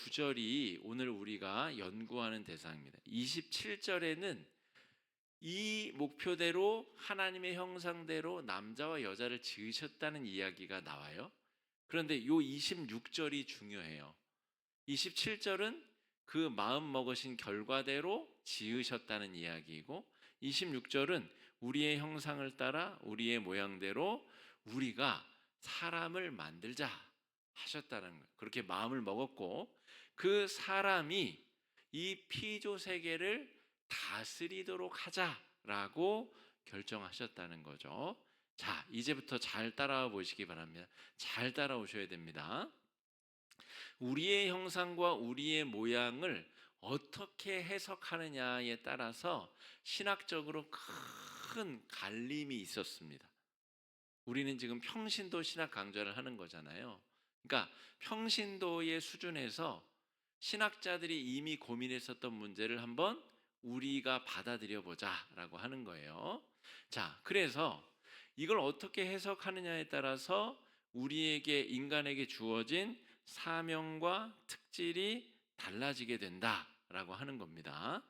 구절이 오늘 우리가 연구하는 대상입니다. 27절에는 이 목표대로 하나님의 형상대로 남자와 여자를 지으셨다는 이야기가 나와요. 그런데 요 26절이 중요해요. 27절은 그 마음 먹으신 결과대로 지으셨다는 이야기이고, 26절은 우리의 형상을 따라 우리의 모양대로 우리가 사람을 만들자 하셨다는 거예요. 그렇게 마음을 먹었고, 그 사람이 이 피조 세계를 다스리도록 하자라고 결정하셨다는 거죠. 자, 이제부터 잘 따라와 보시기 바랍니다. 잘 따라오셔야 됩니다. 우리의 형상과 우리의 모양을 어떻게 해석하느냐에 따라서 신학적으로 큰 갈림이 있었습니다. 우리는 지금 평신도 신학 강좌를 하는 거잖아요. 그러니까 평신도의 수준에서 신학자들이 이미 고민했었던 문제를 한번 우리가 받아들여 보자라고 하는 거예요. 자, 그래서 이걸 어떻게 해석하느냐에 따라서 우리에게, 인간에게 주어진 사명과 특질이 달라지게 된다라고 하는 겁니다.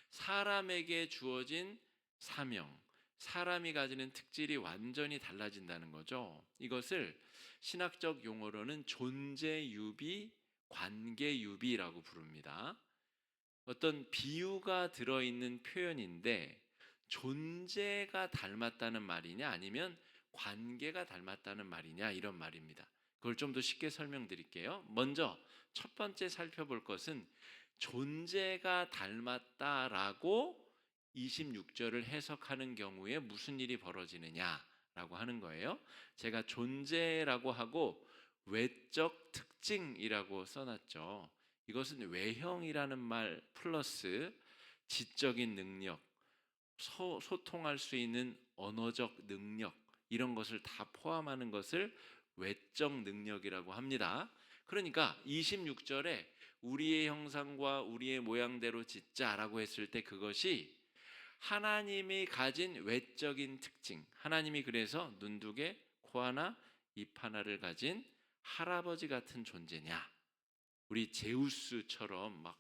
사람에게 주어진 사명, 사람이 가지는 특질이 완전히 달라진다는 거죠. 이것을 신학적 용어로는 존재유비, 관계유비라고 부릅니다. 어떤 비유가 들어있는 표현인데, 존재가 닮았다는 말이냐 아니면 관계가 닮았다는 말이냐, 이런 말입니다. 그걸 좀 더 쉽게 설명드릴게요. 먼저 첫 번째 살펴볼 것은 존재가 닮았다라고 26절을 해석하는 경우에 무슨 일이 벌어지느냐라고 하는 거예요. 제가 존재라고 하고 외적 특징이라고 써놨죠. 이것은 외형이라는 말 플러스 지적인 능력, 소통할 수 있는 언어적 능력, 이런 것을 다 포함하는 것을 외적 능력이라고 합니다. 그러니까 26절에 우리의 형상과 우리의 모양대로 짓자라고 했을 때 그것이 하나님이 가진 외적인 특징, 하나님이 그래서 눈 두 개, 코 하나, 입 하나를 가진 할아버지 같은 존재냐, 우리 제우스처럼 막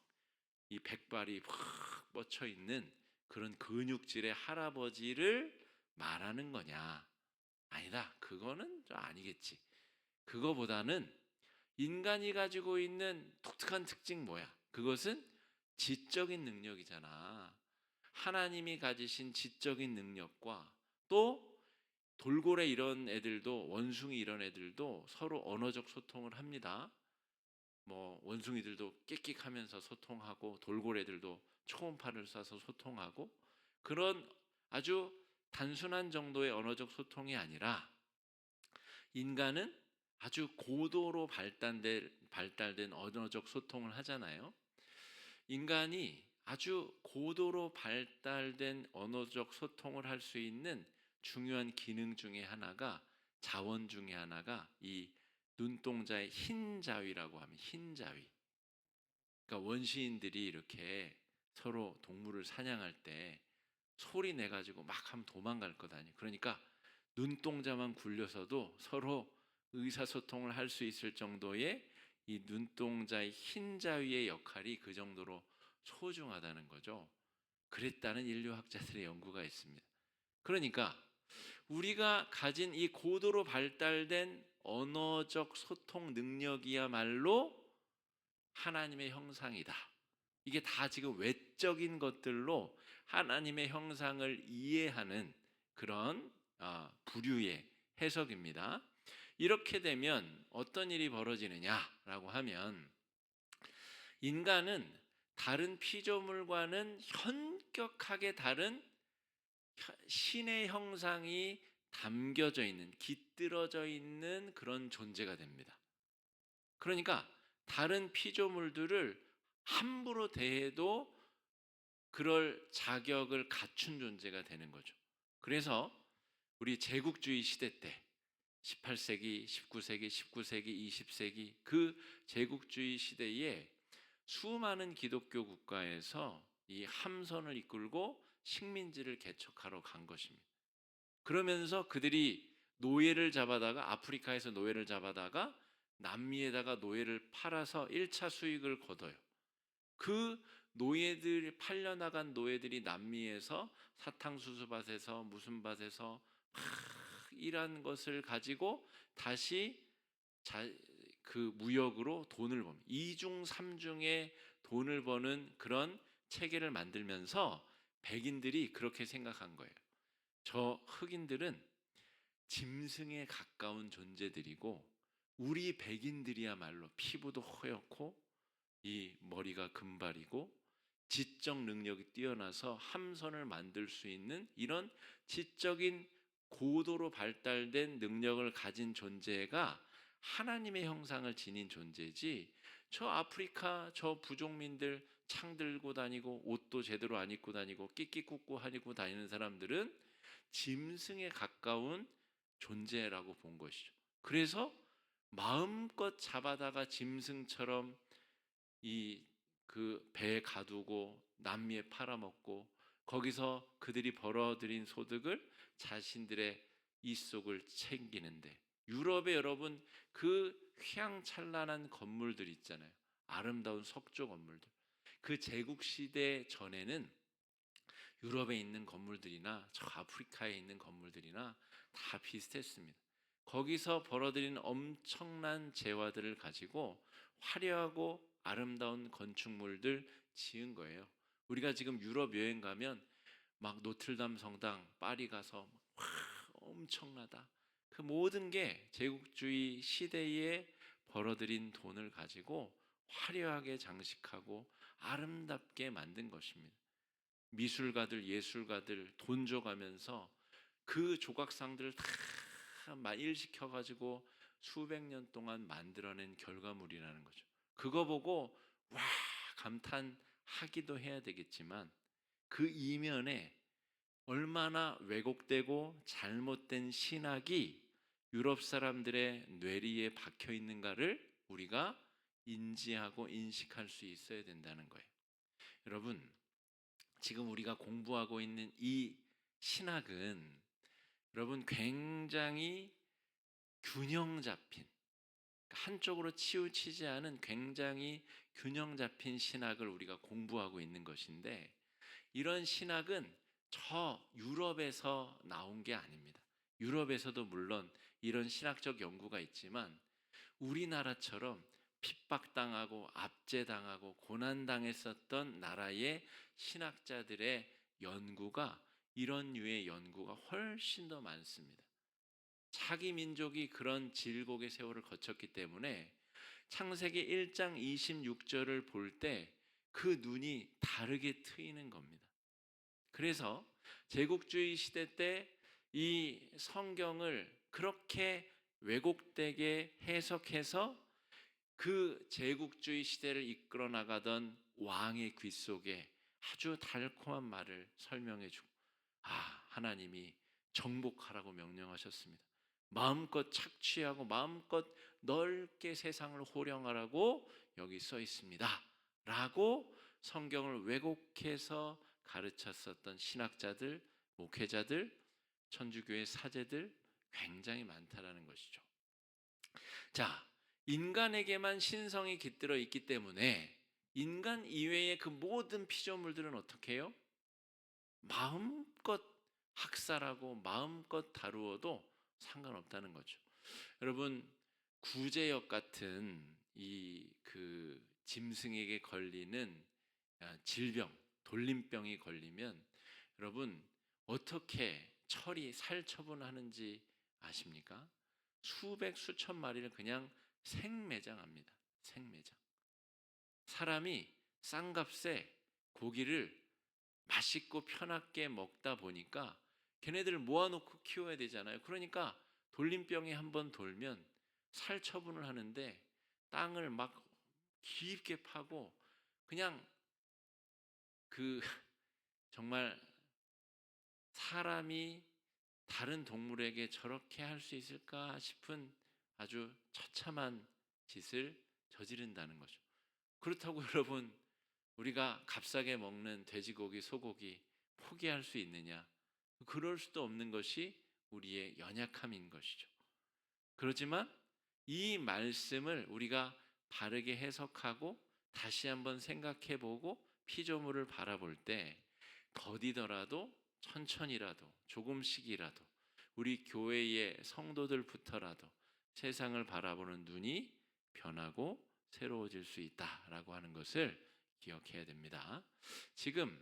이 백발이 확 뻗쳐 있는 그런 근육질의 할아버지를 말하는 거냐? 아니다, 그거는 좀 아니겠지. 그거보다는 인간이 가지고 있는 독특한 특징 뭐야? 그것은 지적인 능력이잖아. 하나님이 가지신 지적인 능력과, 또 돌고래 이런 애들도, 원숭이 이런 애들도 서로 언어적 소통을 합니다. 뭐 원숭이들도 끽끽하면서 소통하고, 돌고래들도 초음파를 쏴서 소통하고, 그런 아주 단순한 정도의 언어적 소통이 아니라 인간은 아주 고도로 발달된 언어적 소통을 하잖아요. 인간이 아주 고도로 발달된 언어적 소통을 할 수 있는 중요한 기능 중에 하나가, 자원 중에 하나가 이 눈동자의 흰자위라고 하면, 흰자위. 그러니까 원시인들이 이렇게 서로 동물을 사냥할 때 소리 내가지고 막 하면 도망갈 것 아니에요. 그러니까 눈동자만 굴려서도 서로 의사소통을 할 수 있을 정도의 이 눈동자의 흰자위의 역할이 그 정도로 소중하다는 거죠. 그랬다는 인류학자들의 연구가 있습니다. 그러니까 우리가 가진 이 고도로 발달된 언어적 소통 능력이야말로 하나님의 형상이다. 이게 다 지금 외적인 것들로 하나님의 형상을 이해하는 그런 부류의 해석입니다. 이렇게 되면 어떤 일이 벌어지느냐라고 하면, 인간은 다른 피조물과는 현격하게 다른 신의 형상이 담겨져 있는, 깃들어져 있는 그런 존재가 됩니다. 그러니까 다른 피조물들을 함부로 대해도 그럴 자격을 갖춘 존재가 되는 거죠. 그래서 우리 제국주의 시대 때 18세기, 19세기, 20세기 그 제국주의 시대에 수많은 기독교 국가에서 이 함선을 이끌고 식민지를 개척하러 간 것입니다. 그러면서 그들이 노예를 잡아다가, 아프리카에서 노예를 잡아다가 남미에다가 노예를 팔아서 1차 수익을 거둬요. 그 노예들 팔려나간 노예들이 남미에서 사탕수수밭에서 무슨 밭에서 막 일한 것을 가지고 다시 그 무역으로 돈을 버는 이중 삼중의 돈을 버는 그런 체계를 만들면서 백인들이 그렇게 생각한 거예요. 저 흑인들은 짐승에 가까운 존재들이고 우리 백인들이야말로 피부도 허옇고 이 머리가 금발이고 지적 능력이 뛰어나서 함선을 만들 수 있는 이런 지적인 고도로 발달된 능력을 가진 존재가 하나님의 형상을 지닌 존재지, 저 아프리카 저 부족민들 창 들고 다니고 옷도 제대로 안 입고 다니고 끼끼꾸꾸 하고 다니는 사람들은 짐승에 가까운 존재라고 본 것이죠. 그래서 마음껏 잡아다가 짐승처럼 이 그 배에 가두고 남미에 팔아먹고 거기서 그들이 벌어들인 소득을 자신들의 입속을 챙기는데, 유럽에 여러분 그 휘황찬란한 건물들 있잖아요. 아름다운 석조 건물들. 그 제국 시대 전에는 유럽에 있는 건물들이나 저 아프리카에 있는 건물들이나 다 비슷했습니다. 거기서 벌어들인 엄청난 재화들을 가지고 화려하고 아름다운 건축물들 지은 거예요. 우리가 지금 유럽 여행 가면 막 노틀담 성당 파리 가서 와, 엄청나다. 그 모든 게 제국주의 시대에 벌어들인 돈을 가지고 화려하게 장식하고 아름답게 만든 것입니다. 미술가들, 예술가들 돈 줘가면서 그 조각상들을 다 만일시켜가지고 수백 년 동안 만들어낸 결과물이라는 거죠. 그거 보고 와 감탄하기도 해야 되겠지만 그 이면에 얼마나 왜곡되고 잘못된 신학이 유럽 사람들의 뇌리에 박혀 있는가를 우리가 인지하고 인식할 수 있어야 된다는 거예요. 여러분, 지금 우리가 공부하고 있는 이 신학은 여러분 굉장히 균형 잡힌, 한쪽으로 치우치지 않은 굉장히 균형 잡힌 신학을 우리가 공부하고 있는 것인데, 이런 신학은 저 유럽에서 나온 게 아닙니다. 유럽에서도 물론 이런 신학적 연구가 있지만 우리나라처럼 핍박당하고 압제당하고 고난당했었던 나라의 신학자들의 연구가, 이런 류의 연구가 훨씬 더 많습니다. 자기 민족이 그런 질곡의 세월을 거쳤기 때문에 창세기 1장 26절을 볼 때 그 눈이 다르게 트이는 겁니다. 그래서 제국주의 시대 때 이 성경을 그렇게 왜곡되게 해석해서 그 제국주의 시대를 이끌어 나가던 왕의 귀 속에 아주 달콤한 말을 설명해 주고, 하나님이 정복하라고 명령하셨습니다. 마음껏 착취하고 마음껏 넓게 세상을 호령하라고 여기 써 있습니다 라고 성경을 왜곡해서 가르쳤었던 신학자들, 목회자들, 천주교의 사제들 굉장히 많다라는 것이죠. 자, 인간에게만 신성이 깃들어 있기 때문에 인간 이외의 그 모든 피조물들은 어떻게 해요? 마음껏 학살하고 마음껏 다루어도 상관없다는 거죠. 여러분, 구제역 같은 이 그 짐승에게 걸리는 질병, 돌림병이 걸리면 여러분 어떻게 살처분하는지 아십니까? 수백 수천 마리를 그냥 생매장합니다. 생매장. 사람이 싼값에 고기를 맛있고 편하게 먹다 보니까 걔네들을 모아놓고 키워야 되잖아요. 그러니까 돌림병이 한번 돌면 살처분을 하는데 땅을 막 깊게 파고 그냥 그 정말 사람이 다른 동물에게 저렇게 할 수 있을까 싶은 아주 처참한 짓을 저지른다는 거죠. 그렇다고 여러분, 우리가 값싸게 먹는 돼지고기, 소고기 포기할 수 있느냐? 그럴 수도 없는 것이 우리의 연약함인 것이죠. 그렇지만 이 말씀을 우리가 바르게 해석하고 다시 한번 생각해 보고 피조물을 바라볼 때 더디더라도 천천히라도 조금씩이라도 우리 교회의 성도들부터라도 세상을 바라보는 눈이 변하고 새로워질 수 있다라고 하는 것을 기억해야 됩니다. 지금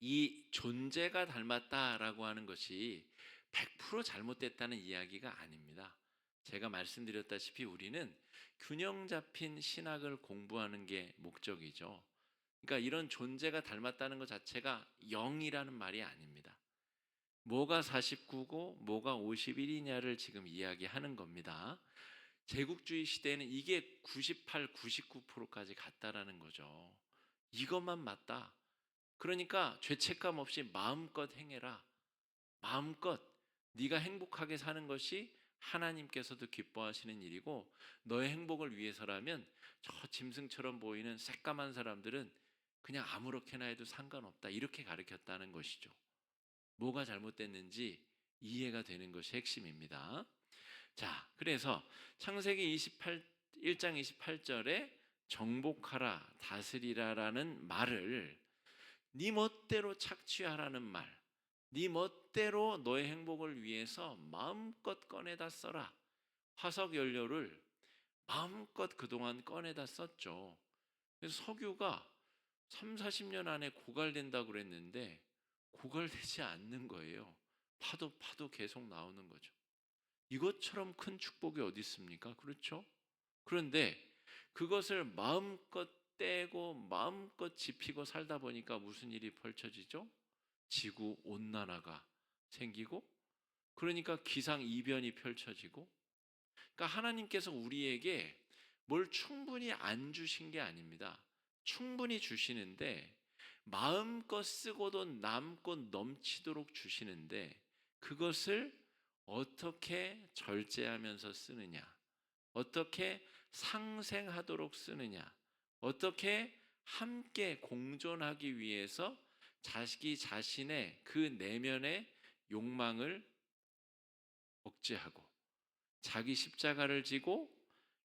이 존재가 닮았다라고 하는 것이 100% 잘못됐다는 이야기가 아닙니다. 제가 말씀드렸다시피 우리는 균형 잡힌 신학을 공부하는 게 목적이죠. 그러니까 이런 존재가 닮았다는 것 자체가 0이라는 말이 아닙니다. 뭐가 49고 뭐가 51이냐를 지금 이야기하는 겁니다. 제국주의 시대에는 이게 98, 99%까지 갔다라는 거죠. 이것만 맞다. 그러니까 죄책감 없이 마음껏 행해라. 마음껏 네가 행복하게 사는 것이 하나님께서도 기뻐하시는 일이고 너의 행복을 위해서라면 저 짐승처럼 보이는 새까만 사람들은 그냥 아무렇게나 해도 상관없다. 이렇게 가르쳤다는 것이죠. 뭐가 잘못됐는지 이해가 되는 것이 핵심입니다. 자, 그래서 창세기 1장 28절에 정복하라, 다스리라라는 말을 네 멋대로 착취하라는 말, 네 멋대로 너의 행복을 위해서 마음껏 꺼내다 써라. 화석 연료를 마음껏 그동안 꺼내다 썼죠. 그래서 석유가 3, 40년 안에 고갈된다고 그랬는데 고갈되지 않는 거예요. 파도 계속 나오는 거죠. 이것처럼 큰 축복이 어디 있습니까? 그렇죠? 그런데 그것을 마음껏 떼고 마음껏 지피고 살다 보니까 무슨 일이 펼쳐지죠? 지구 온난화가 생기고 그러니까 기상 이변이 펼쳐지고 그러니까 하나님께서 우리에게 뭘 충분히 안 주신 게 아닙니다. 충분히 주시는데 마음껏 쓰고도 남고 넘치도록 주시는데 그것을 어떻게 절제하면서 쓰느냐, 어떻게 상생하도록 쓰느냐, 어떻게 함께 공존하기 위해서 자기 자신의 그 내면의 욕망을 억제하고 자기 십자가를 지고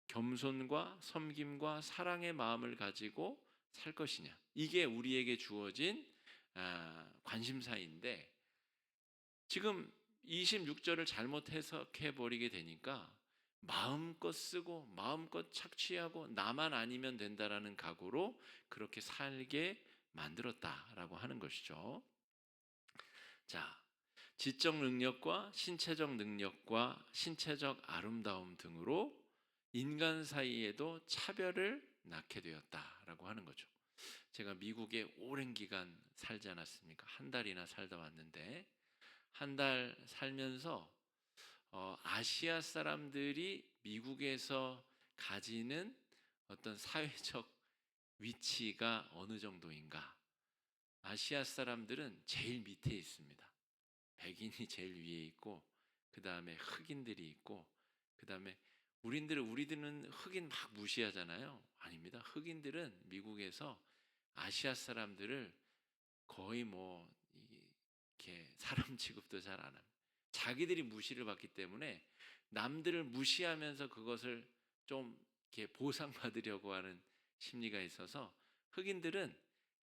겸손과 섬김과 사랑의 마음을 가지고 살 것이냐. 이게 우리에게 주어진 관심사인데 지금 26절을 잘못 해석해 버리게 되니까 마음껏 쓰고 마음껏 착취하고 나만 아니면 된다라는 각오로 그렇게 살게 만들었다라고 하는 것이죠. 자, 지적 능력과 신체적 능력과 신체적 아름다움 등으로 인간 사이에도 차별을 낳게 되었다라고 하는 거죠. 제가 미국에 오랜 기간 살지 않았습니까? 한 달이나 살다 왔는데 한 달 살면서 아시아 사람들이 미국에서 가지는 어떤 사회적 위치가 어느 정도인가? 아시아 사람들은 제일 밑에 있습니다. 백인이 제일 위에 있고 그 다음에 흑인들이 있고 그 다음에 우리들은 흑인 막 무시하잖아요. 아닙니다. 흑인들은 미국에서 아시아 사람들을 거의 뭐 이렇게 사람 취급도 잘 안 합니다. 자기들이 무시를 받기 때문에 남들을 무시하면서 그것을 좀 이렇게 보상받으려고 하는 심리가 있어서 흑인들은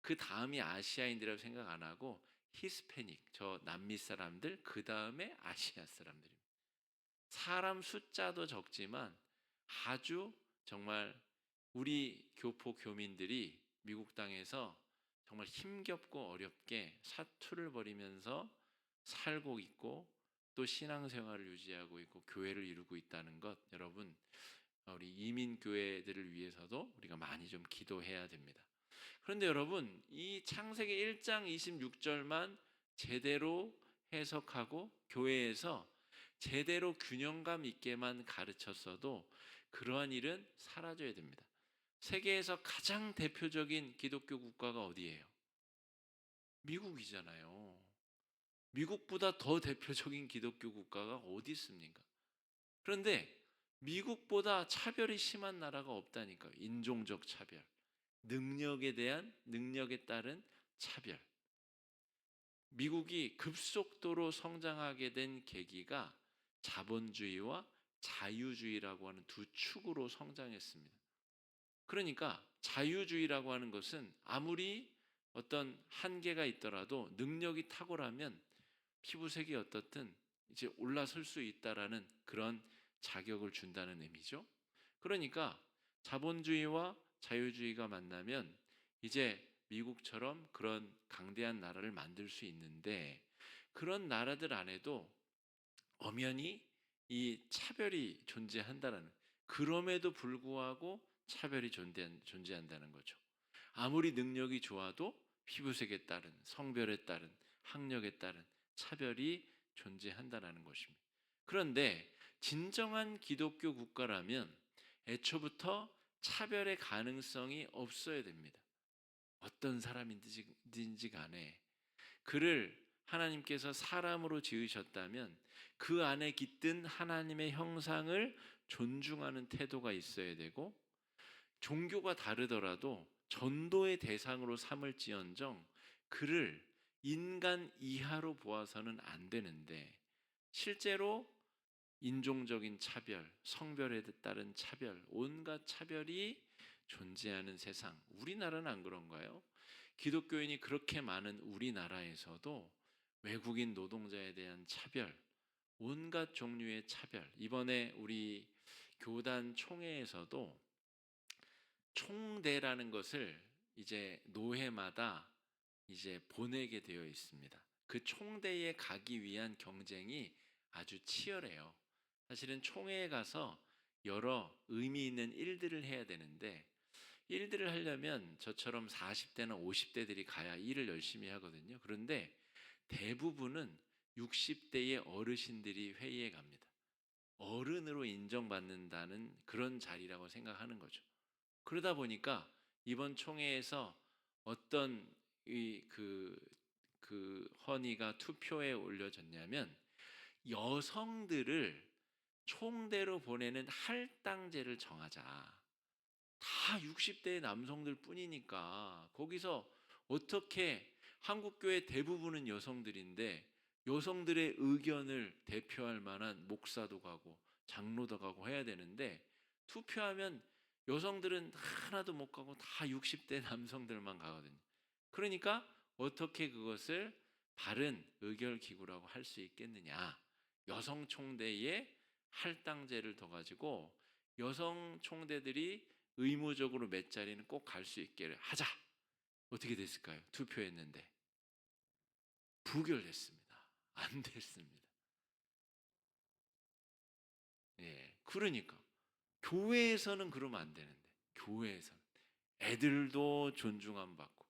그 다음이 아시아인들이라고 생각 안 하고 히스패닉, 저 남미 사람들, 그 다음에 아시아 사람들입니다. 사람 숫자도 적지만 아주 정말 우리 교포 교민들이 미국 땅에서 정말 힘겹고 어렵게 사투를 벌이면서 살고 있고 또 신앙생활을 유지하고 있고 교회를 이루고 있다는 것 여러분 우리 이민 교회들을 위해서도 우리가 많이 좀 기도해야 됩니다. 그런데 여러분 이 창세기 1장 26절만 제대로 해석하고 교회에서 제대로 균형감 있게만 가르쳤어도 그러한 일은 사라져야 됩니다. 세계에서 가장 대표적인 기독교 국가가 어디예요? 미국이잖아요. 미국보다 더 대표적인 기독교 국가가 어디 있습니까? 그런데 미국보다 차별이 심한 나라가 없다니까요. 인종적 차별, 능력에 따른 차별. 미국이 급속도로 성장하게 된 계기가 자본주의와 자유주의라고 하는 두 축으로 성장했습니다. 그러니까 자유주의라고 하는 것은 아무리 어떤 한계가 있더라도 능력이 탁월하면 피부색이 어떻든 이제 올라설 수 있다라는 그런 자격을 준다는 의미죠. 그러니까 자본주의와 자유주의가 만나면 이제 미국처럼 그런 강대한 나라를 만들 수 있는데, 그런 나라들 안에도 엄연히 이 차별이 존재한다는, 그럼에도 불구하고 차별이 존재한다는 거죠. 아무리 능력이 좋아도 피부색에 따른, 성별에 따른, 학력에 따른 차별이 존재한다는 것입니다. 그런데 진정한 기독교 국가라면 애초부터 차별의 가능성이 없어야 됩니다. 어떤 사람인지 간에 그를 하나님께서 사람으로 지으셨다면 그 안에 깃든 하나님의 형상을 존중하는 태도가 있어야 되고, 종교가 다르더라도 전도의 대상으로 삼을지언정 그를 인간 이하로 보아서는 안 되는데, 실제로 인종적인 차별, 성별에 따른 차별, 온갖 차별이 존재하는 세상, 우리나라는 안 그런가요? 기독교인이 그렇게 많은 우리나라에서도 외국인 노동자에 대한 차별, 온갖 종류의 차별, 이번에 우리 교단 총회에서도 총대라는 것을 이제 노회마다 이제 보내게 되어 있습니다. 그 총대에 가기 위한 경쟁이 아주 치열해요. 사실은 총회에 가서 여러 의미 있는 일들을 해야 되는데, 일들을 하려면 저처럼 40대나 50대들이 가야 일을 열심히 하거든요. 그런데 대부분은 60대의 어르신들이 회의에 갑니다. 어른으로 인정받는다는 그런 자리라고 생각하는 거죠. 그러다 보니까 이번 총회에서 어떤 헌의가 투표에 올려졌냐면, 여성들을 총대로 보내는 할당제를 정하자. 다 60대의 남성들 뿐이니까 거기서 어떻게, 한국교회 대부분은 여성들인데 여성들의 의견을 대표할 만한 목사도 가고 장로도 가고 해야 되는데, 투표하면 여성들은 하나도 못 가고 다 60대 남성들만 가거든요. 그러니까 어떻게 그것을 바른 의결기구라고 할 수 있겠느냐. 여성 총대에 할당제를 더 가지고 여성 총대들이 의무적으로 몇 자리는 꼭 갈 수 있게 하자. 어떻게 됐을까요? 투표했는데 부결됐습니다. 안 됐습니다. 예, 그러니까 교회에서는 그러면 안 되는데, 교회에서는 애들도 존중함 받고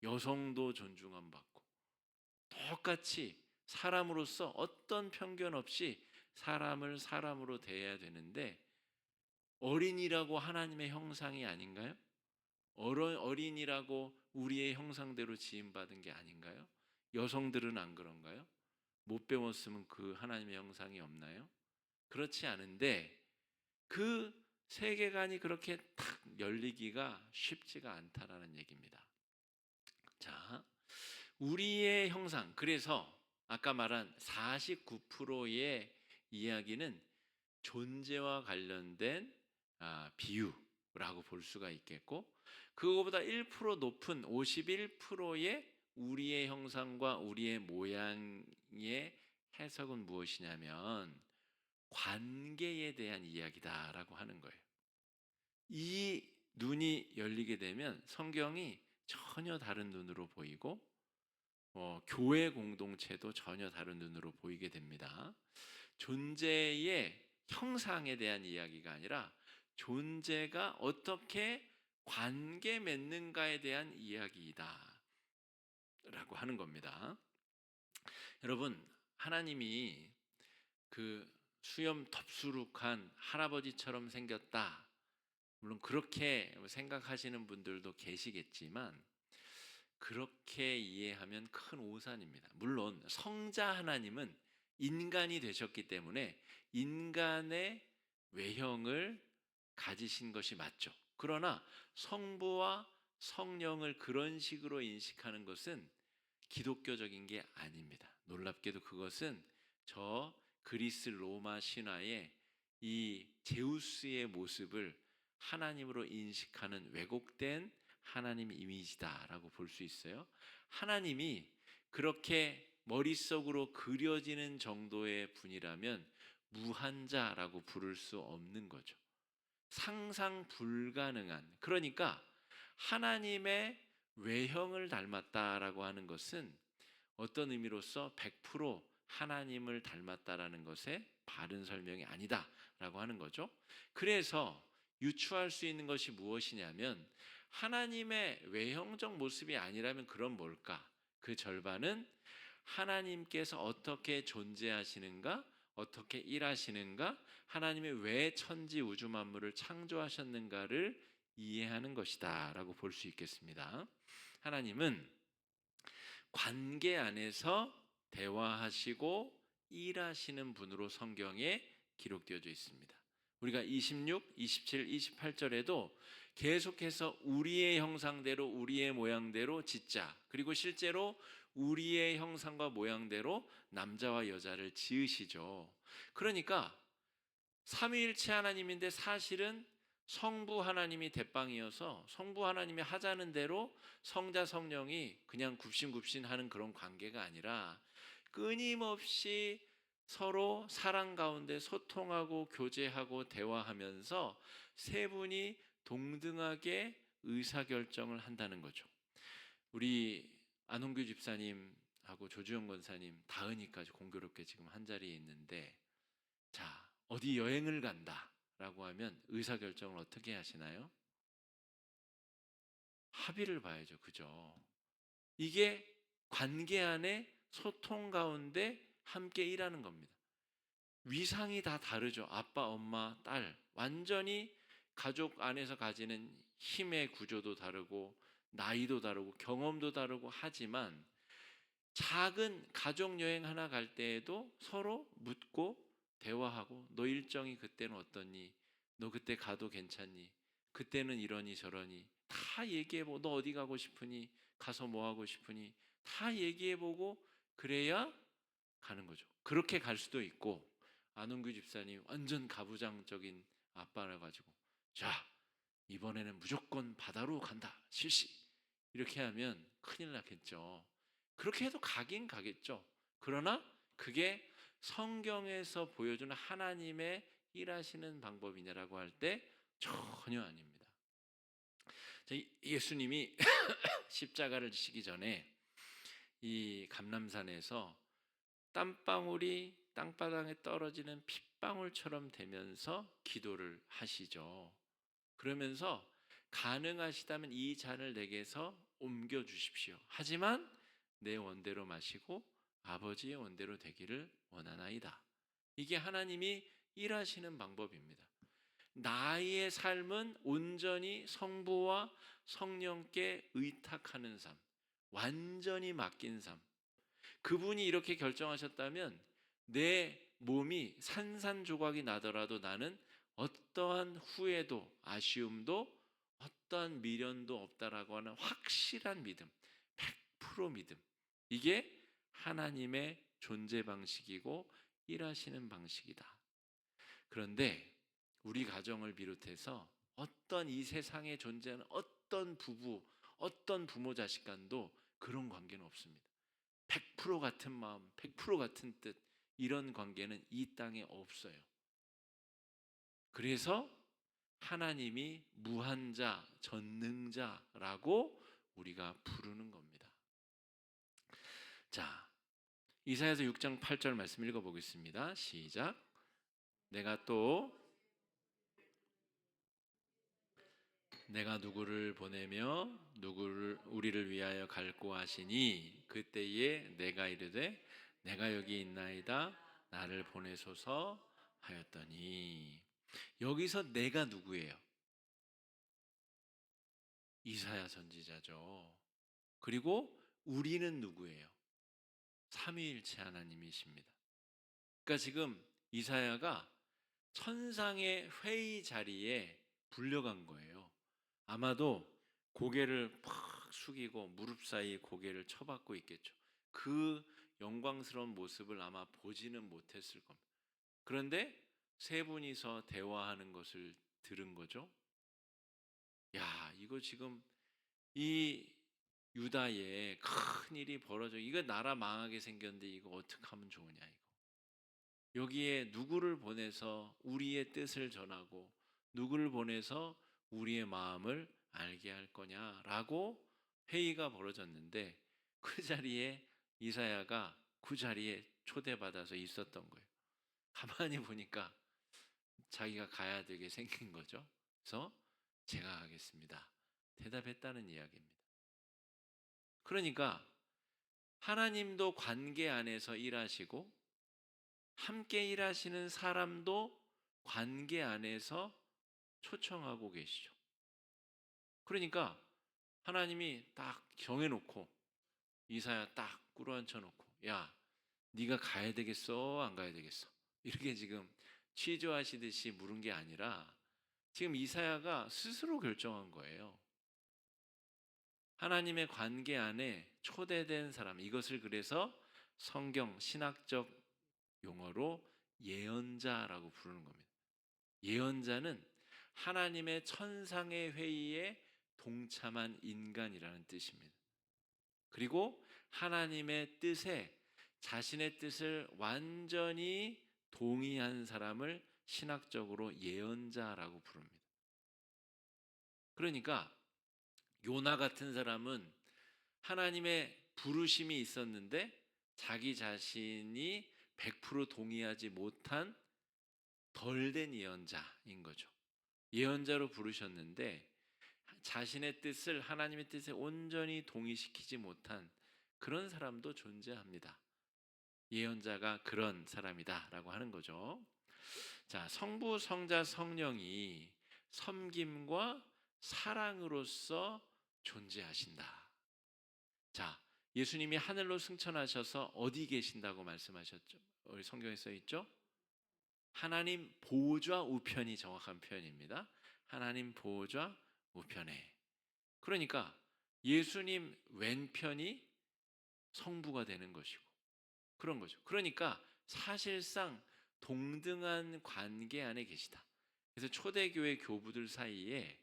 여성도 존중함 받고 똑같이 사람으로서 어떤 편견 없이 사람을 사람으로 대해야 되는데, 어린이라고 하나님의 형상이 아닌가요? 어린이라고 우리의 형상대로 지음받은 게 아닌가요? 여성들은 안 그런가요? 못 배웠으면 그 하나님의 형상이 없나요? 그렇지 않은데 그 세계관이 그렇게 탁 열리기가 쉽지가 않다라는 얘기입니다. 자, 우리의 형상, 그래서 아까 말한 49%의 이야기는 존재와 관련된 비유라고 볼 수가 있겠고, 그거보다 1% 높은 51%의 우리의 형상과 우리의 모양의 해석은 무엇이냐면 관계에 대한 이야기다라고 하는 거예요. 이 눈이 열리게 되면 성경이 전혀 다른 눈으로 보이고 교회 공동체도 전혀 다른 눈으로 보이게 됩니다. 존재의 형상에 대한 이야기가 아니라 존재가 어떻게 관계 맺는가에 대한 이야기이다 라고 하는 겁니다. 여러분, 하나님이 그 수염 덥수룩한 할아버지처럼 생겼다, 물론 그렇게 생각하시는 분들도 계시겠지만 그렇게 이해하면 큰 오산입니다. 물론 성자 하나님은 인간이 되셨기 때문에 인간의 외형을 가지신 것이 맞죠. 그러나 성부와 성령을 그런 식으로 인식하는 것은 기독교적인 게 아닙니다. 놀랍게도 그것은 저 그리스 로마 신화의 이 제우스의 모습을 하나님으로 인식하는 왜곡된 하나님 이미지다라고 볼 수 있어요. 하나님이 그렇게 머릿속으로 그려지는 정도의 분이라면 무한자라고 부를 수 없는 거죠. 상상 불가능한, 그러니까 하나님의 외형을 닮았다라고 하는 것은 어떤 의미로서 100% 하나님을 닮았다라는 것의 바른 설명이 아니다라고 하는 거죠. 그래서 유추할 수 있는 것이 무엇이냐면 하나님의 외형적 모습이 아니라면 그럼 뭘까? 그 절반은 하나님께서 어떻게 존재하시는가, 어떻게 일하시는가, 하나님이 왜 천지 우주 만물을 창조하셨는가를 이해하는 것이다라고 볼 수 있겠습니다. 하나님은 관계 안에서 대화하시고 일하시는 분으로 성경에 기록되어져 있습니다. 우리가 26, 27, 28절에도 계속해서 우리의 형상대로 우리의 모양대로 짓자, 그리고 실제로 우리의 형상과 모양대로 남자와 여자를 지으시죠. 그러니까 삼위일체 하나님인데 사실은 성부 하나님이 대빵이어서 성부 하나님이 하자는 대로 성자 성령이 그냥 굽신굽신하는 그런 관계가 아니라 끊임없이 서로 사랑 가운데 소통하고 교제하고 대화하면서 세 분이 동등하게 의사결정을 한다는 거죠. 우리 안홍규 집사님하고 조주영 권사님 다은이까지 공교롭게 지금 한 자리에 있는데, 자, 어디 여행을 간다라고 하면 의사결정을 어떻게 하시나요? 합의를 봐야죠. 그죠? 이게 관계 안에 소통 가운데 함께 일하는 겁니다. 위상이 다 다르죠. 아빠, 엄마, 딸. 완전히 가족 안에서 가지는 힘의 구조도 다르고 나이도 다르고 경험도 다르고 하지만 작은 가족 여행 하나 갈 때에도 서로 묻고 대화하고, 너 일정이 그때는 어떠니? 너 그때 가도 괜찮니? 그때는 이러니 저러니 다 얘기해보고, 너 어디 가고 싶으니? 가서 뭐 하고 싶으니? 다 얘기해보고 그래야 가는 거죠. 그렇게 갈 수도 있고, 안홍규 집사님 완전 가부장적인 아빠라 가지고, 자, 이번에는 무조건 바다로 간다, 실시, 이렇게 하면 큰일 나겠죠. 그렇게 해도 가긴 가겠죠. 그러나 그게 성경에서 보여주는 하나님의 일하시는 방법이냐라고 할 때 전혀 아닙니다. 예수님이 십자가를 지시기 전에 이 감람산에서 땀방울이 땅바닥에 떨어지는 핏방울처럼 되면서 기도를 하시죠. 그러면서 가능하시다면 이 잔을 내게서 옮겨 주십시오. 하지만 내 원대로 마시고 아버지의 원대로 되기를 원하나이다. 이게 하나님이 일하시는 방법입니다. 나의 삶은 온전히 성부와 성령께 의탁하는 삶, 완전히 맡긴 삶. 그분이 이렇게 결정하셨다면 내 몸이 산산조각이 나더라도 나는 어떠한 후회도 아쉬움도 어떠한 미련도 없다라고 하는 확실한 믿음, 100% 믿음. 이게 하나님의 존재 방식이고 일하시는 방식이다. 그런데 우리 가정을 비롯해서 어떤 이 세상에 존재하는 어떤 부부, 어떤 부모 자식 간도 그런 관계는 없습니다. 100% 같은 마음, 100% 같은 뜻, 이런 관계는 이 땅에 없어요. 그래서 하나님이 무한자, 전능자라고 우리가 부르는 겁니다. 자, 이사야서 6장 8절 말씀 읽어보겠습니다. 시작. 내가 누구를 보내며 누구를 우리를 위하여 갈고 하시니 그때에 내가 이르되 내가 여기 있나이다 나를 보내소서 하였더니, 여기서 내가 누구예요? 이사야 선지자죠. 그리고 우리는 누구예요? 삼위일체 하나님이십니다. 그러니까 지금 이사야가 천상의 회의 자리에 불려간 거예요. 아마도 고개를 팍 숙이고 무릎 사이에 고개를 쳐박고 있겠죠. 그 영광스러운 모습을 아마 보지는 못했을 겁니다. 그런데 세 분이서 대화하는 것을 들은 거죠. 야, 이거 지금 이 유다에 큰 일이 벌어져. 이거 나라 망하게 생겼는데 이거 어떻게 하면 좋으냐 이거. 여기에 누구를 보내서 우리의 뜻을 전하고 누구를 보내서 우리의 마음을 알게 할 거냐라고 회의가 벌어졌는데 그 자리에 이사야가 그 자리에 초대받아서 있었던 거예요. 가만히 보니까 자기가 가야 되게 생긴 거죠. 그래서 제가 가겠습니다. 대답했다는 이야기입니다. 그러니까 하나님도 관계 안에서 일하시고 함께 일하시는 사람도 관계 안에서 초청하고 계시죠. 그러니까 하나님이 딱 정해놓고 이사야 딱 꿇어앉혀 놓고 야, 네가 가야 되겠어 안 가야 되겠어 이렇게 지금 취조하시듯이 물은 게 아니라 지금 이사야가 스스로 결정한 거예요. 하나님의 관계 안에 초대된 사람, 이것을 그래서 성경 신학적 용어로 예언자라고 부르는 겁니다. 예언자는 하나님의 천상의 회의에 동참한 인간이라는 뜻입니다. 그리고 하나님의 뜻에 자신의 뜻을 완전히 동의한 사람을 신학적으로 예언자라고 부릅니다. 그러니까 요나 같은 사람은 하나님의 부르심이 있었는데 자기 자신이 100% 동의하지 못한 덜된 예언자인 거죠. 예언자로 부르셨는데 자신의 뜻을 하나님의 뜻에 온전히 동의시키지 못한 그런 사람도 존재합니다. 예언자가 그런 사람이다라고 하는 거죠. 자, 성부, 성자, 성령이 섬김과 사랑으로서 존재하신다. 자, 예수님이 하늘로 승천하셔서 어디 계신다고 말씀하셨죠? 우리 성경에 써 있죠? 하나님 보좌 우편이 정확한 표현입니다. 하나님 보좌 우편에. 그러니까 예수님 왼편이 성부가 되는 것이고 그런 거죠. 그러니까 사실상 동등한 관계 안에 계시다. 그래서 초대교회 교부들 사이에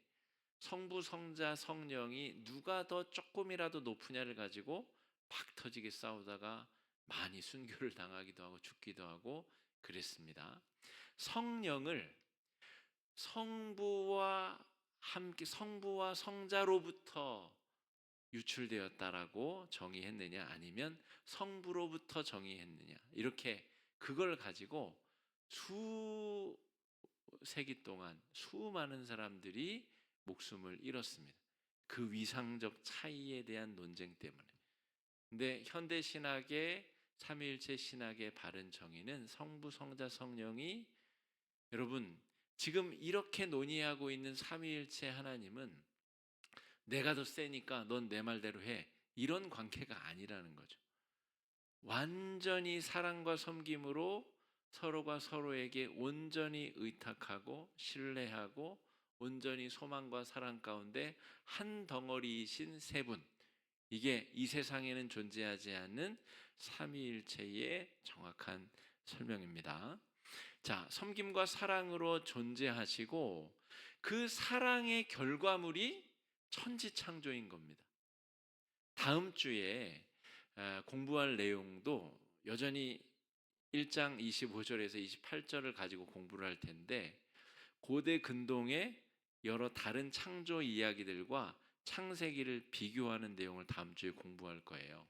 성부, 성자, 성령이 누가 더 조금이라도 높으냐를 가지고 팍 터지게 싸우다가 많이 순교를 당하기도 하고 죽기도 하고 그랬습니다. 성령을 성부와 함께 성부와 성자로부터 유출되었다라고 정의했느냐 아니면 성부로부터 정의했느냐 이렇게 그걸 가지고 수세기 동안 수많은 사람들이 목숨을 잃었습니다. 그 위상적 차이에 대한 논쟁 때문에. 근데 현대 신학의 삼위일체 신학의 바른 정의는 성부, 성자, 성령이 여러분 지금 이렇게 논의하고 있는 삼위일체 하나님은 내가 더 세니까 넌 내 말대로 해. 이런 관계가 아니라는 거죠. 완전히 사랑과 섬김으로 서로가 서로에게 온전히 의탁하고 신뢰하고 온전히 소망과 사랑 가운데 한 덩어리이신 세 분. 이게 이 세상에는 존재하지 않는 삼위일체의 정확한 설명입니다. 자, 섬김과 사랑으로 존재하시고 그 사랑의 결과물이 천지창조인 겁니다. 다음 주에 공부할 내용도 여전히 1장 25절에서 28절을 가지고 공부를 할 텐데 고대 근동의 여러 다른 창조 이야기들과 창세기를 비교하는 내용을 다음 주에 공부할 거예요.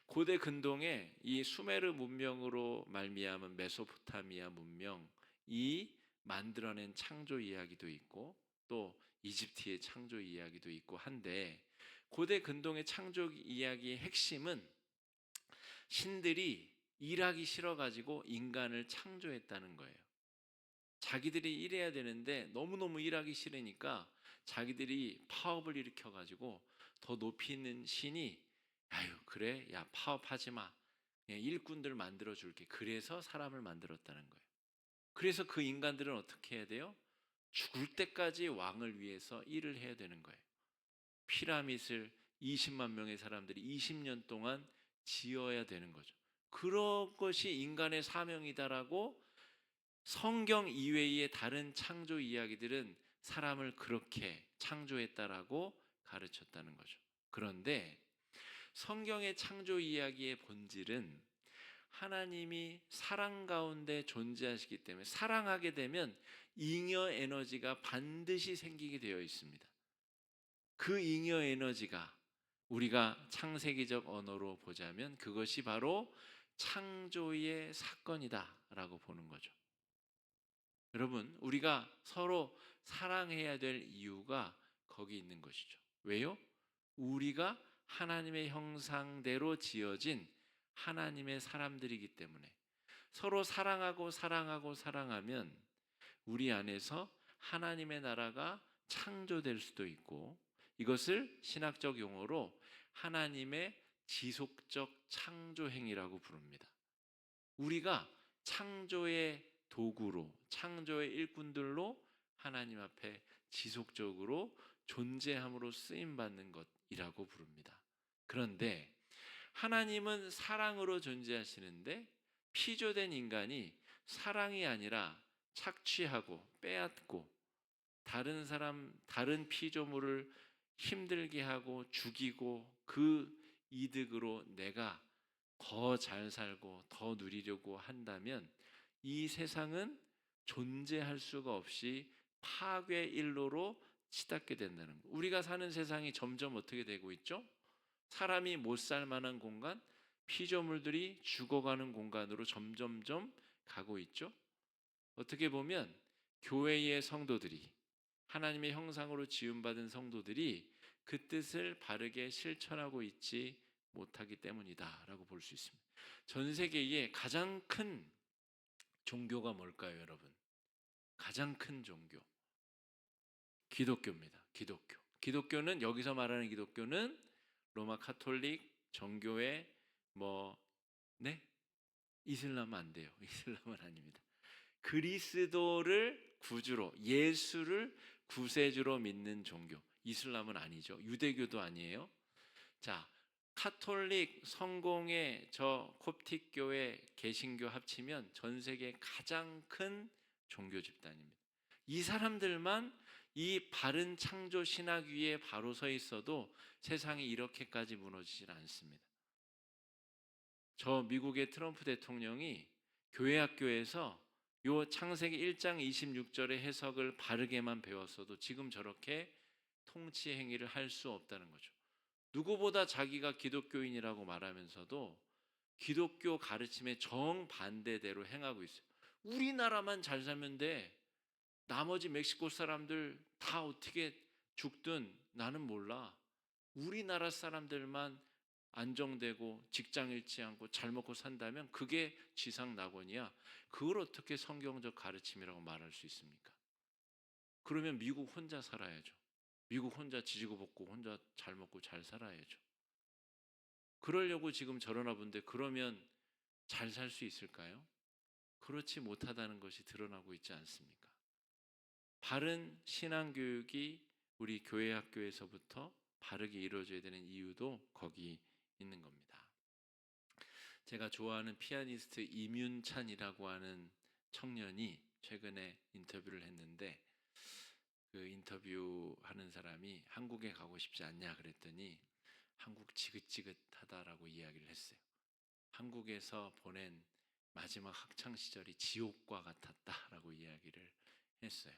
고대 근동의 이 수메르 문명으로 말미암은 메소포타미아 문명이 만들어낸 창조 이야기도 있고 또 이집트의 창조 이야기도 있고 한데 고대 근동의 창조 이야기의 핵심은 신들이 일하기 싫어가지고 인간을 창조했다는 거예요. 자기들이 일해야 되는데 너무너무 일하기 싫으니까 자기들이 파업을 일으켜가지고 더 높이 있는 신이 아유 그래 야 파업하지 마 그냥 일꾼들 만들어 줄게 그래서 사람을 만들었다는 거예요. 그래서 그 인간들은 어떻게 해야 돼요? 죽을 때까지 왕을 위해서 일을 해야 되는 거예요. 피라밋을 20만 명의 사람들이 20년 동안 지어야 되는 거죠. 그런 것이 인간의 사명이다라고 성경 이외의 다른 창조 이야기들은 사람을 그렇게 창조했다라고 가르쳤다는 거죠. 그런데 성경의 창조 이야기의 본질은 하나님이 사랑 가운데 존재하시기 때문에 사랑하게 되면 잉여 에너지가 반드시 생기게 되어 있습니다. 그 잉여 에너지가 우리가 창세기적 언어로 보자면 그것이 바로 창조의 사건이다라고 보는 거죠. 여러분, 우리가 서로 사랑해야 될 이유가 거기 있는 것이죠. 왜요? 우리가 하나님의 형상대로 지어진 하나님의 사람들이기 때문에 서로 사랑하고 사랑하고 사랑하면 우리 안에서 하나님의 나라가 창조될 수도 있고, 이것을 신학적 용어로 하나님의 지속적 창조 행위라고 부릅니다. 우리가 창조의 도구로, 창조의 일꾼들로 하나님 앞에 지속적으로 존재함으로 쓰임 받는 것이라고 부릅니다. 그런데 하나님은 사랑으로 존재하시는데 피조된 인간이 사랑이 아니라 착취하고 빼앗고 다른 피조물을 힘들게 하고 죽이고 그 이득으로 내가 더 잘 살고 더 누리려고 한다면 이 세상은 존재할 수가 없이 파괴 일로로 치닫게 된다는 거예요. 우리가 사는 세상이 점점 어떻게 되고 있죠? 사람이 못 살 만한 공간, 피조물들이 죽어가는 공간으로 점점점 가고 있죠. 어떻게 보면 교회의 성도들이, 하나님의 형상으로 지음받은 성도들이 그 뜻을 바르게 실천하고 있지 못하기 때문이다라고 볼 수 있습니다. 전 세계의 가장 큰 종교가 뭘까요, 여러분? 가장 큰 종교, 기독교입니다. 기독교. 기독교는, 여기서 말하는 기독교는 로마 카톨릭 정교회 네? 이슬람은 안 돼요. 이슬람은 아닙니다. 그리스도를 구주로, 예수를 구세주로 믿는 종교. 이슬람은 아니죠. 유대교도 아니에요. 자, 카톨릭, 성공회, 저 콥틱 교회, 개신교 합치면 전 세계 가장 큰 종교 집단입니다. 이 사람들만 이 바른 창조 신학 위에 바로 서 있어도 세상이 이렇게까지 무너지질 않습니다. 저 미국의 트럼프 대통령이 교회 학교에서 요 창세기 1장 26절의 해석을 바르게만 배웠어도 지금 저렇게 통치 행위를 할 수 없다는 거죠. 누구보다 자기가 기독교인이라고 말하면서도 기독교 가르침의 정반대대로 행하고 있어요. 우리나라만 잘 살면 돼. 나머지 멕시코 사람들 다 어떻게 죽든 나는 몰라. 우리나라 사람들만 안정되고 직장 잃지 않고 잘 먹고 산다면 그게 지상낙원이야. 그걸 어떻게 성경적 가르침이라고 말할 수 있습니까? 그러면 미국 혼자 살아야죠. 미국 혼자 지지고 볶고 혼자 잘 먹고 잘 살아야죠. 그러려고 지금 저러나 본데 그러면 잘 살 수 있을까요? 그렇지 못하다는 것이 드러나고 있지 않습니까? 바른 신앙교육이 우리 교회 학교에서부터 바르게 이루어져야 되는 이유도 거기 있는 겁니다. 제가 좋아하는 피아니스트 임윤찬이라고 하는 청년이 최근에 인터뷰를 했는데, 그 인터뷰하는 사람이 한국에 가고 싶지 않냐 그랬더니 한국 지긋지긋하다라고 이야기를 했어요. 한국에서 보낸 마지막 학창 시절이 지옥과 같았다라고 이야기를 했어요.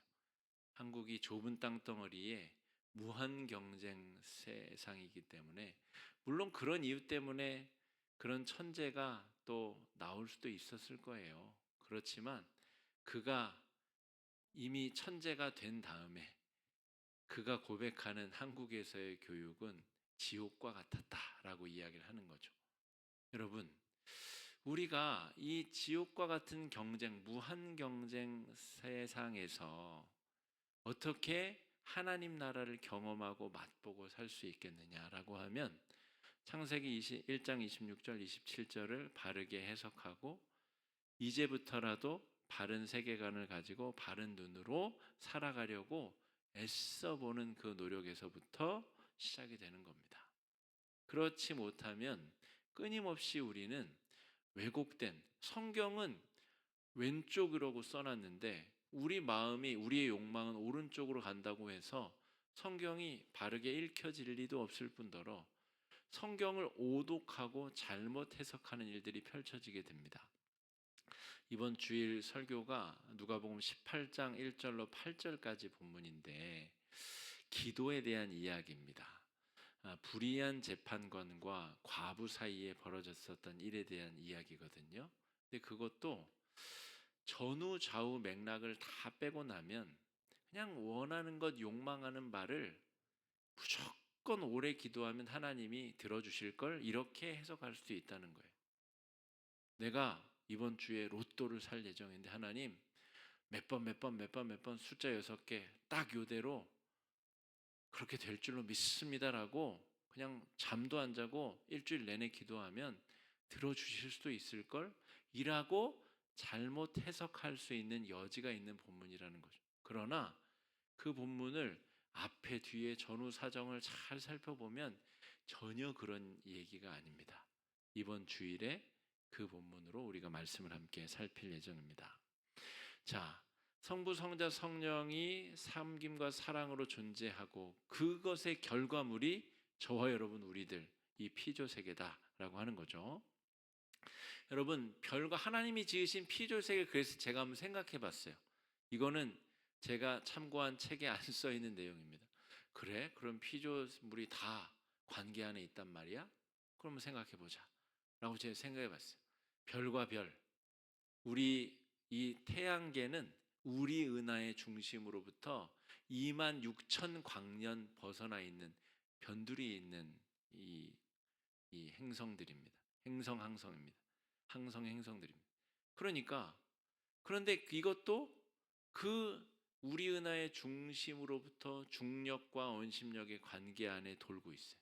한국이 좁은 땅덩어리에 무한 경쟁 세상이기 때문에, 물론 그런 이유 때문에 그런 천재가 또 나올 수도 있었을 거예요. 그렇지만 그가 이미 천재가 된 다음에 그가 고백하는 한국에서의 교육은 지옥과 같았다라고 이야기를 하는 거죠. 여러분, 우리가 이 지옥과 같은 경쟁, 무한 경쟁 세상에서 어떻게 하나님 나라를 경험하고 맛보고 살 수 있겠느냐라고 하면 창세기 1장 26절 27절을 바르게 해석하고 이제부터라도 바른 세계관을 가지고 바른 눈으로 살아가려고 애써보는 그 노력에서부터 시작이 되는 겁니다. 그렇지 못하면 끊임없이 우리는 왜곡된, 성경은 왼쪽이라고 써놨는데 우리 마음이 우리의 욕망은 오른쪽으로 간다고 해서 성경이 바르게 읽혀질 리도 없을 뿐더러 성경을 오독하고 잘못 해석하는 일들이 펼쳐지게 됩니다. 이번 주일 설교가 누가복음 18장 1절로 8절까지 본문인데 기도에 대한 이야기입니다. 불의한 재판관과 과부 사이에 벌어졌었던 일에 대한 이야기거든요. 근데 그것도 전후 좌우 맥락을 다 빼고 나면 그냥 원하는 것 욕망하는 바를 무조건 오래 기도하면 하나님이 들어주실 걸 이렇게 해석할 수도 있다는 거예요. 내가 이번 주에 로또를 살 예정인데 하나님 몇 번 숫자 6개 딱 요대로 그렇게 될 줄로 믿습니다라고 그냥 잠도 안 자고 일주일 내내 기도하면 들어주실 수도 있을걸? 이라고 잘못 해석할 수 있는 여지가 있는 본문이라는 거죠. 그러나 그 본문을 앞에 뒤에 전후 사정을 잘 살펴보면 전혀 그런 얘기가 아닙니다. 이번 주일에 그 본문으로 우리가 말씀을 함께 살필 예정입니다. 자, 성부, 성자, 성령이 섬김과 사랑으로 존재하고 그것의 결과물이 저와 여러분 우리들 이 피조 세계다라고 하는 거죠. 여러분, 별과 하나님이 지으신 피조 세계, 그래서 제가 한번 생각해 봤어요. 이거는 제가 참고한 책에 안 써 있는 내용입니다. 그래? 그럼 피조물이 다 관계 안에 있단 말이야? 그럼 생각해 보자 라고 제가 생각해 봤어요. 별과 별, 우리 이 태양계는 우리 은하의 중심으로부터 2만 6천 광년 벗어나 있는 변두리에 있는 이 행성들입니다. 행성입니다. 항성 행성들입니다. 그러니까 그런데 이것도 그 우리 은하의 중심으로부터 중력과 원심력의 관계 안에 돌고 있어요.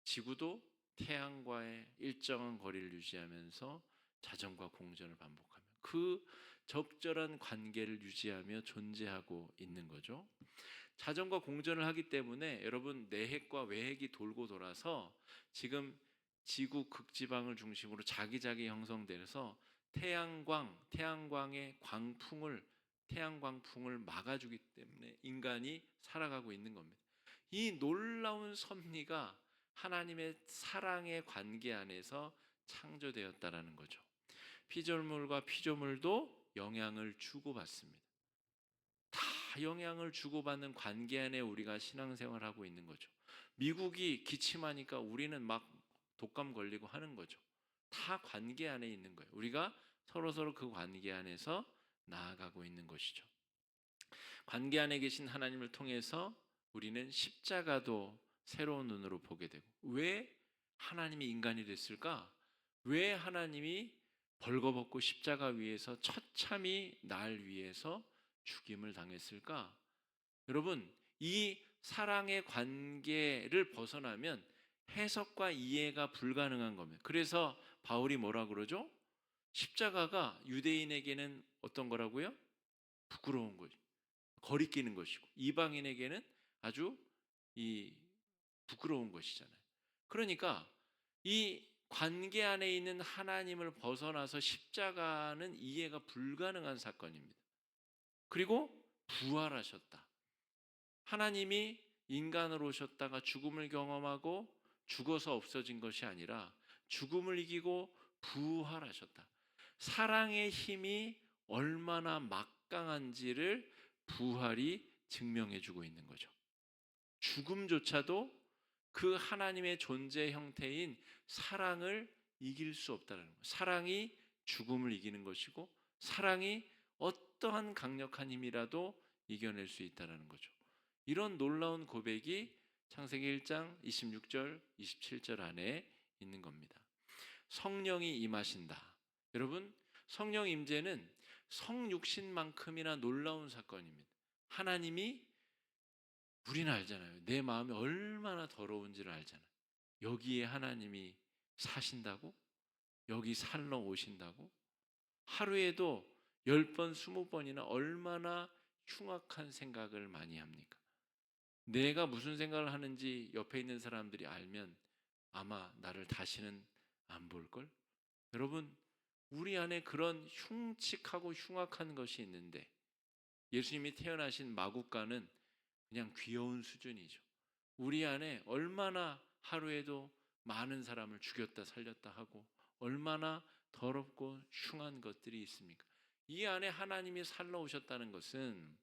지구도 태양과의 일정한 거리를 유지하면서 자전과 공전을 반복하며 그 적절한 관계를 유지하며 존재하고 있는 거죠. 자전과 공전을 하기 때문에 여러분 내핵과 외핵이 돌고 돌아서 지금 지구 극지방을 중심으로 자기자기 형성돼서 태양광의 태양광풍을 막아주기 때문에 인간이 살아가고 있는 겁니다. 이 놀라운 섭리가 하나님의 사랑의 관계 안에서 창조되었다라는 거죠. 피조물과 피조물도 영향을 주고받습니다. 다 영향을 주고받는 관계 안에 우리가 신앙생활하고 있는 거죠. 미국이 기침하니까 우리는 막 독감 걸리고 하는 거죠. 다 관계 안에 있는 거예요. 우리가 서로 그 관계 안에서 나아가고 있는 것이죠. 관계 안에 계신 하나님을 통해서 우리는 십자가도 새로운 눈으로 보게 되고, 왜 하나님이 인간이 됐을까? 왜 하나님이 벌거벗고 십자가 위에서 처참히 날 위해서 죽임을 당했을까? 여러분, 이 사랑의 관계를 벗어나면 해석과 이해가 불가능한 겁니다. 그래서 바울이 뭐라 그러죠? 십자가가 유대인에게는 어떤 거라고요? 부끄러운 거죠. 거리끼는 것이고 이방인에게는 아주 이 부끄러운 것이잖아요. 그러니까 이 관계 안에 있는 하나님을 벗어나서 십자가는 이해가 불가능한 사건입니다. 그리고 부활하셨다. 하나님이 인간으로 오셨다가 죽음을 경험하고 죽어서 없어진 것이 아니라 죽음을 이기고 부활하셨다. 사랑의 힘이 얼마나 막강한지를 부활이 증명해주고 있는 거죠. 죽음조차도 그 하나님의 존재 형태인 사랑을 이길 수 없다는 거예요. 사랑이 죽음을 이기는 것이고 사랑이 어떠한 강력한 힘이라도 이겨낼 수 있다는 거죠. 이런 놀라운 고백이 창세기 1장 26절, 27절 안에 있는 겁니다. 성령이 임하신다. 여러분, 성령 임재는 성육신만큼이나 놀라운 사건입니다. 하나님이, 우리는 알잖아요. 내 마음이 얼마나 더러운지를 알잖아요. 여기에 하나님이 사신다고? 여기 살러 오신다고? 하루에도 10번, 20번이나 얼마나 흉악한 생각을 많이 합니까? 내가 무슨 생각을 하는지 옆에 있는 사람들이 알면 아마 나를 다시는 안 볼걸? 여러분, 우리 안에 그런 흉측하고 흉악한 것이 있는데 예수님이 태어나신 마국간은 그냥 귀여운 수준이죠. 우리 안에 얼마나 하루에도 많은 사람을 죽였다 살렸다 하고 얼마나 더럽고 흉한 것들이 있습니까? 이 안에 하나님이 살러 오셨다는 것은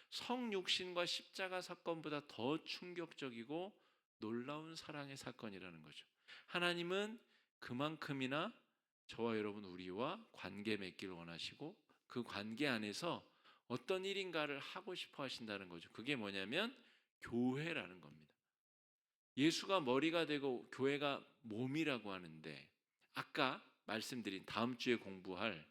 성육신과 십자가 사건보다 더 충격적이고 놀라운 사랑의 사건이라는 거죠. 하나님은 그만큼이나 저와 여러분 우리와 관계 맺기를 원하시고 그 관계 안에서 어떤 일인가를 하고 싶어 하신다는 거죠. 그게 뭐냐면 교회라는 겁니다. 예수가 머리가 되고 교회가 몸이라고 하는데 아까 말씀드린 다음 주에 공부할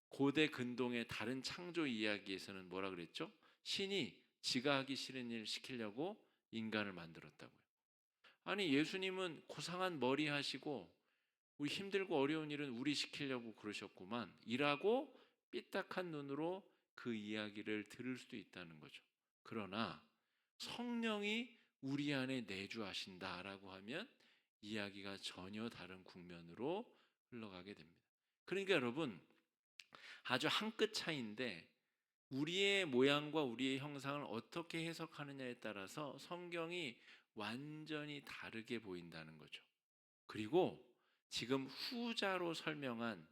고대 근동의 다른 창조 이야기에서는 뭐라 그랬죠? 신이 지가 하기 싫은 일 시키려고 인간을 만들었다고요. 아니 예수님은 고상한 머리 하시고 우리 힘들고 어려운 일은 우리 시키려고 그러셨구만 이라고 삐딱한 눈으로 그 이야기를 들을 수도 있다는 거죠. 그러나 성령이 우리 안에 내주하신다라고 하면 이야기가 전혀 다른 국면으로 흘러가게 됩니다. 그러니까 여러분 아주 한 끗 차이인데 우리의 모양과 우리의 형상을 어떻게 해석하느냐에 따라서 성경이 완전히 다르게 보인다는 거죠. 그리고 지금 후자로 설명한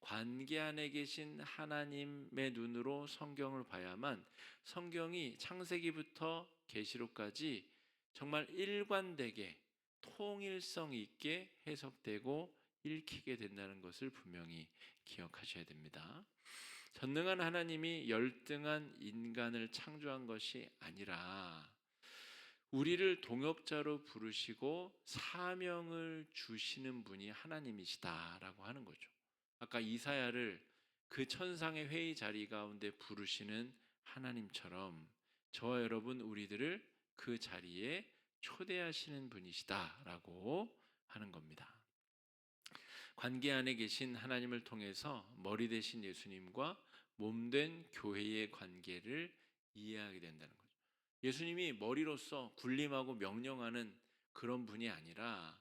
관계 안에 계신 하나님의 눈으로 성경을 봐야만 성경이 창세기부터 계시록까지 정말 일관되게 통일성 있게 해석되고 읽히게 된다는 것을 분명히 기억하셔야 됩니다. 전능한 하나님이 열등한 인간을 창조한 것이 아니라 우리를 동역자로 부르시고 사명을 주시는 분이 하나님이시다라고 하는 거죠. 아까 이사야를 그 천상의 회의 자리 가운데 부르시는 하나님처럼 저와 여러분 우리들을 그 자리에 초대하시는 분이시다라고 하는 겁니다. 관계 안에 계신 하나님을 통해서 머리 대신 예수님과 몸된 교회의 관계를 이해하게 된다는 거죠. 예수님이 머리로서 군림하고 명령하는 그런 분이 아니라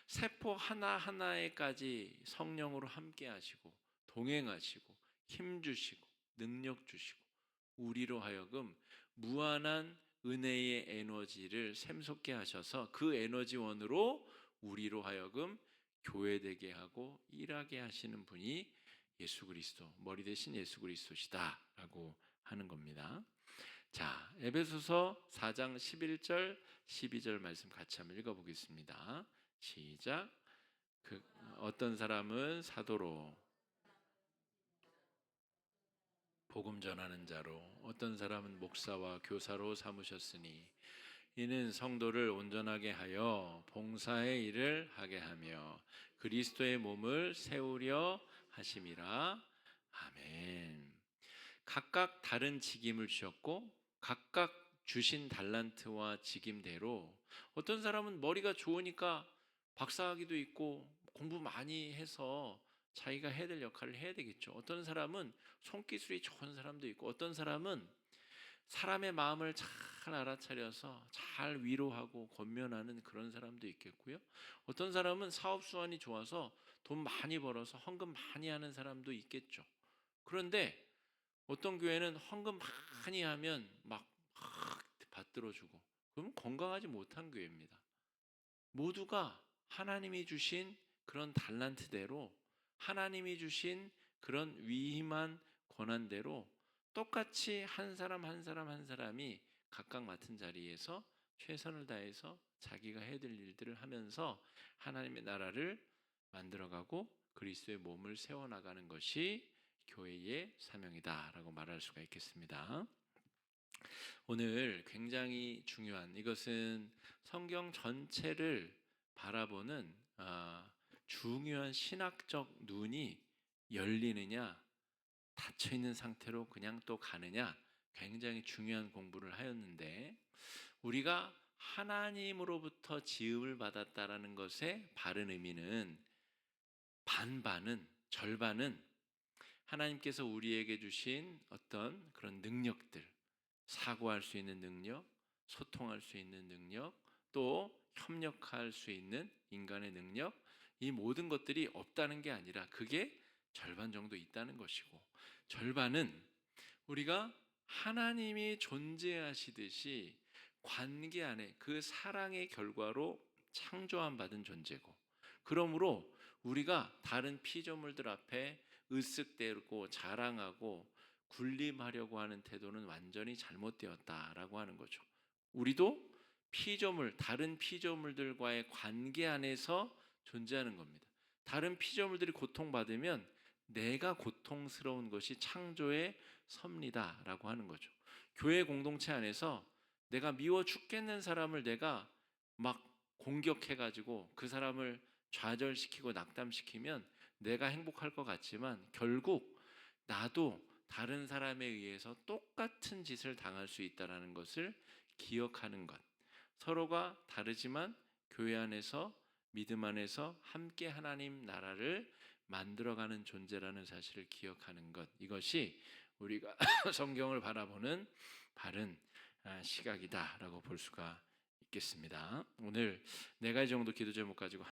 세포 하나하나에까지 성령으로 함께 하시고 동행하시고 힘 주시고 능력 주시고 우리로 하여금 무한한 은혜의 에너지를 샘솟게 하셔서 그 에너지원으로 우리로 하여금 교회되게 하고 일하게 하시는 분이 예수 그리스도, 머리 대신 예수 그리스도시다라고 하는 겁니다. 자, 에베소서 4장 11절, 12절 말씀 같이 한번 읽어보겠습니다. 시작. 어떤 사람은 사도로, 복음 전하는 자로, 어떤 사람은 목사와 교사로 삼으셨으니 이는 성도를 온전하게 하여 봉사의 일을 하게 하며 그리스도의 몸을 세우려 하심이라. 아멘. 각각 다른 직임을 주셨고 각각 주신 달란트와 직임대로 어떤 사람은 머리가 좋으니까 박사학위도 있고 공부 많이 해서 자기가 해야 될 역할을 해야 되겠죠. 어떤 사람은 손기술이 좋은 사람도 있고 어떤 사람은 사람의 마음을 잘 알아차려서 잘 위로하고 권면하는 그런 사람도 있겠고요. 어떤 사람은 사업 수완이 좋아서 돈 많이 벌어서 헌금 많이 하는 사람도 있겠죠. 그런데 어떤 교회는 헌금 많이 하면 막 받들어주고 그러면 건강하지 못한 교회입니다. 모두가 하나님이 주신 그런 달란트대로 하나님이 주신 그런 위임한 권한대로 똑같이 한 사람 한 사람 한 사람이 각각 맡은 자리에서 최선을 다해서 자기가 해야 될 일들을 하면서 하나님의 나라를 만들어가고 그리스도의 몸을 세워나가는 것이 교회의 사명이다라고 말할 수가 있겠습니다. 오늘 굉장히 중요한 이것은 성경 전체를 바라보는 중요한 신학적 눈이 열리느냐 닫혀 있는 상태로 그냥 또 가느냐 굉장히 중요한 공부를 하였는데 우리가 하나님으로부터 지음을 받았다라는 것의 바른 의미는 반반은 절반은 하나님께서 우리에게 주신 어떤 그런 능력들 사고할 수 있는 능력, 소통할 수 있는 능력, 또 협력할 수 있는 인간의 능력 이 모든 것들이 없다는 게 아니라 그게 절반 정도 있다는 것이고, 절반은 우리가 하나님이 존재하시듯이 관계 안에 그 사랑의 결과로 창조함 받은 존재고, 그러므로 우리가 다른 피조물들 앞에 으쓱대고 자랑하고 군림하려고 하는 태도는 완전히 잘못되었다라고 하는 거죠. 우리도 다른 피조물들과의 관계 안에서 존재하는 겁니다. 다른 피조물들이 고통받으면 내가 고통스러운 것이 창조의 섭리다라고 하는 거죠. 교회 공동체 안에서 내가 미워 죽겠는 사람을 내가 막 공격해가지고 그 사람을 좌절시키고 낙담시키면 내가 행복할 것 같지만, 결국 나도 다른 사람에 의해서 똑같은 짓을 당할 수 있다는 것을 기억하는 것, 서로가 다르지만 교회 안에서 믿음 안에서 함께 하나님 나라를 만들어가는 존재라는 사실을 기억하는 것, 이것이 우리가 성경을 바라보는 바른 시각이다라고 볼 수가 있겠습니다. 오늘 네 가지 정도 기도 제목 가지고